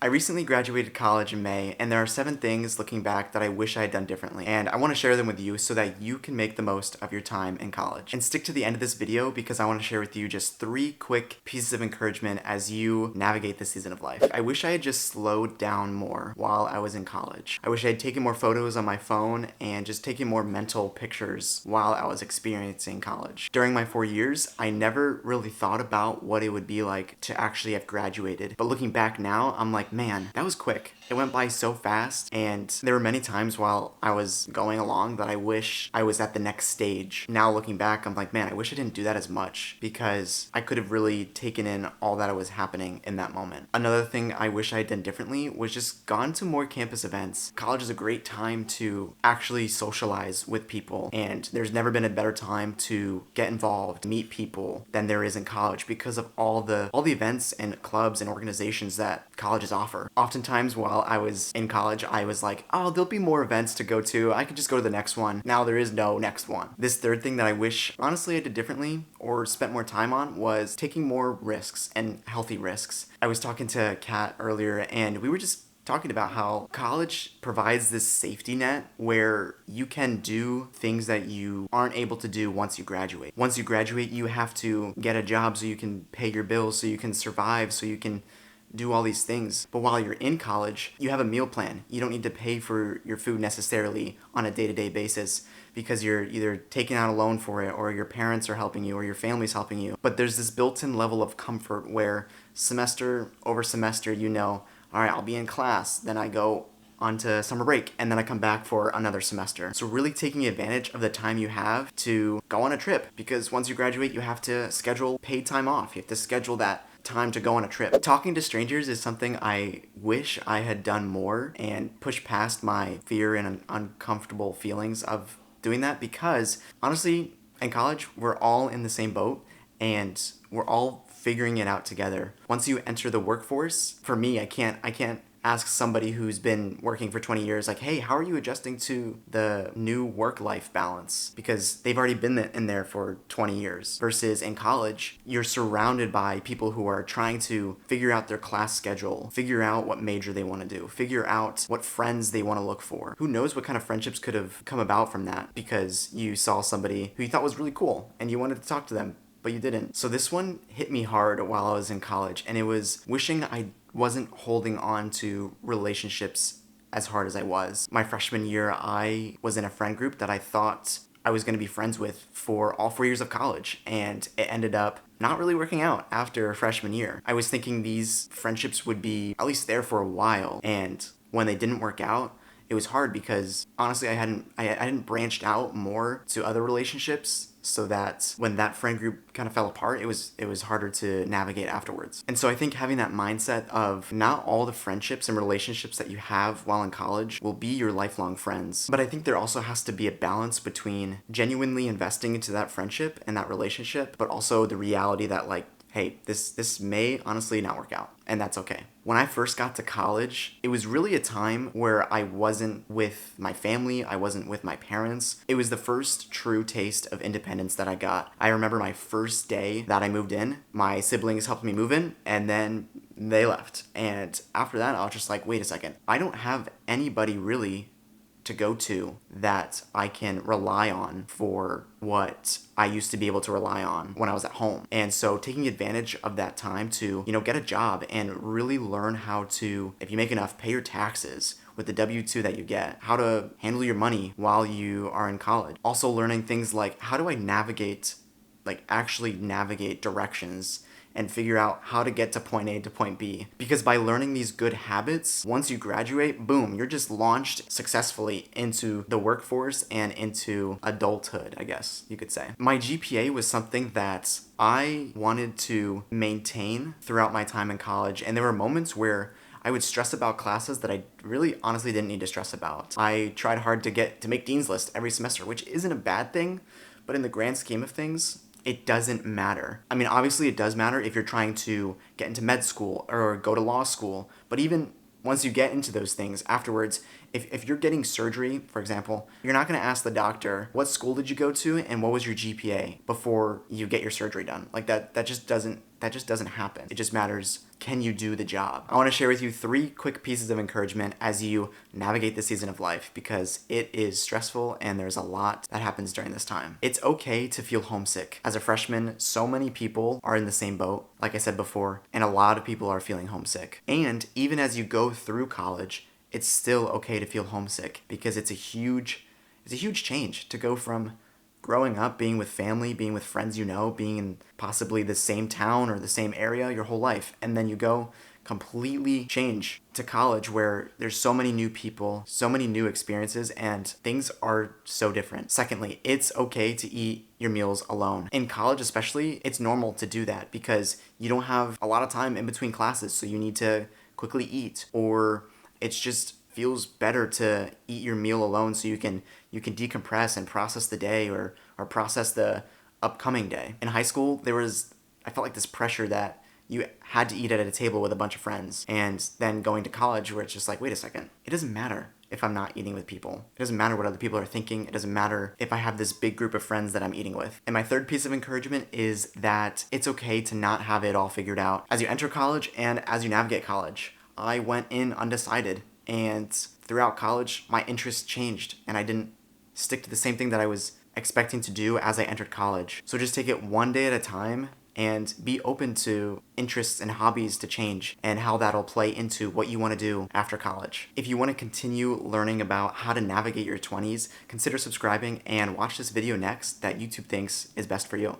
I recently graduated college in May, and there are 7 things looking back that I wish I had done differently, and I want to share them with you so that you can make the most of your time in college. And stick to the end of this video because I want to share with you just 3 quick pieces of encouragement as you navigate this season of life. I wish I had just slowed down more while I was in college. I wish I had taken more photos on my phone and just taken more mental pictures while I was experiencing college. During my 4 years, I never really thought about what it would be like to actually have graduated, but looking back now, I'm like, man, that was quick. It went by so fast, and there were many times while I was going along that I wish I was at the next stage. Now looking back, I'm like, man, I wish I didn't do that as much because I could have really taken in all that was happening in that moment. Another thing I wish I had done differently was just gone to more campus events. College is a great time to actually socialize with people, and there's never been a better time to get involved, meet people than there is in college because of all the events and clubs and organizations that colleges offer. Oftentimes while I was in college, I was like, oh, there'll be more events to go to. I could just go to the next one. Now there is no next one. This third thing that I wish, honestly, I did differently or spent more time on was taking more risks and healthy risks. I was talking to Kat earlier and we were just talking about how college provides this safety net where you can do things that you aren't able to do once you graduate. Once you graduate, you have to get a job so you can pay your bills, so you can survive, so you can do all these things. But while you're in college, you have a meal plan. You don't need to pay for your food necessarily on a day-to-day basis because you're either taking out a loan for it or your parents are helping you or your family's helping you. But there's this built-in level of comfort where semester over semester, you know, all right, I'll be in class, then I go onto summer break, and then I come back for another semester. So really taking advantage of the time you have to go on a trip, because once you graduate, you have to schedule paid time off. You have to schedule that time to go on a trip. Talking to strangers is something I wish I had done more and push past my fear and uncomfortable feelings of doing that, because honestly, in college, we're all in the same boat and we're all figuring it out together. Once you enter the workforce, for me, I can't ask somebody who's been working for 20 years, like, hey, how are you adjusting to the new work-life balance? Because they've already been in there for 20 years. Versus in college, you're surrounded by people who are trying to figure out their class schedule, figure out what major they want to do, figure out what friends they want to look for. Who knows what kind of friendships could have come about from that because you saw somebody who you thought was really cool and you wanted to talk to them, but you didn't. So this one hit me hard while I was in college, and it was wishing I wasn't holding on to relationships as hard as I was. My freshman year, I was in a friend group that I thought I was going to be friends with for all 4 years of college, and it ended up not really working out after freshman year. I was thinking these friendships would be at least there for a while, and when they didn't work out, it was hard because honestly I hadn't branched out more to other relationships, so that when that friend group kind of fell apart, it was harder to navigate afterwards. And so I think having that mindset of not all the friendships and relationships that you have while in college will be your lifelong friends. But I think there also has to be a balance between genuinely investing into that friendship and that relationship, but also the reality that, like, hey, this may honestly not work out, and that's okay. When I first got to college, it was really a time where I wasn't with my family, I wasn't with my parents. It was the first true taste of independence that I got. I remember my first day that I moved in, my siblings helped me move in, and then they left. And after that, I was just like, wait a second, I don't have anybody really to go to that I can rely on for what I used to be able to rely on when I was at home. And so taking advantage of that time to, get a job and really learn how to, if you make enough, pay your taxes with the W-2 that you get, how to handle your money while you are in college. Also learning things like, how do I actually navigate directions and figure out how to get to point A to point B. Because by learning these good habits, once you graduate, boom, you're just launched successfully into the workforce and into adulthood, I guess you could say. My GPA was something that I wanted to maintain throughout my time in college, and there were moments where I would stress about classes that I really honestly didn't need to stress about. I tried hard to make Dean's List every semester, which isn't a bad thing, but in the grand scheme of things, it doesn't matter. I mean, obviously it does matter if you're trying to get into med school or go to law school, but even once you get into those things afterwards, if you're getting surgery, for example, you're not going to ask the doctor, what school did you go to and what was your GPA before you get your surgery done? Like that just doesn't that just doesn't happen. It just matters, can you do the job? I want to share with you 3 quick pieces of encouragement as you navigate this season of life, because it is stressful and there's a lot that happens during this time. It's okay to feel homesick. As a freshman, so many people are in the same boat, like I said before, and a lot of people are feeling homesick. And even as you go through college, it's still okay to feel homesick, because it's a huge change to go from growing up, being with family, being with friends you know, being in possibly the same town or the same area your whole life, and then you go completely change to college where there's so many new people, so many new experiences, and things are so different. Secondly, it's okay to eat your meals alone. In college especially, it's normal to do that because you don't have a lot of time in between classes, so you need to quickly eat, or it's just feels better to eat your meal alone so you can decompress and process the day, or process the upcoming day. In high school, I felt like this pressure that you had to eat at a table with a bunch of friends, and then going to college where it's just like, wait a second, it doesn't matter if I'm not eating with people. It doesn't matter what other people are thinking. It doesn't matter if I have this big group of friends that I'm eating with. And my third piece of encouragement is that it's okay to not have it all figured out. As you enter college and as you navigate college, I went in undecided. And throughout college, my interests changed, and I didn't stick to the same thing that I was expecting to do as I entered college. So just take it one day at a time and be open to interests and hobbies to change and how that'll play into what you want to do after college. If you want to continue learning about how to navigate your 20s, consider subscribing and watch this video next that YouTube thinks is best for you.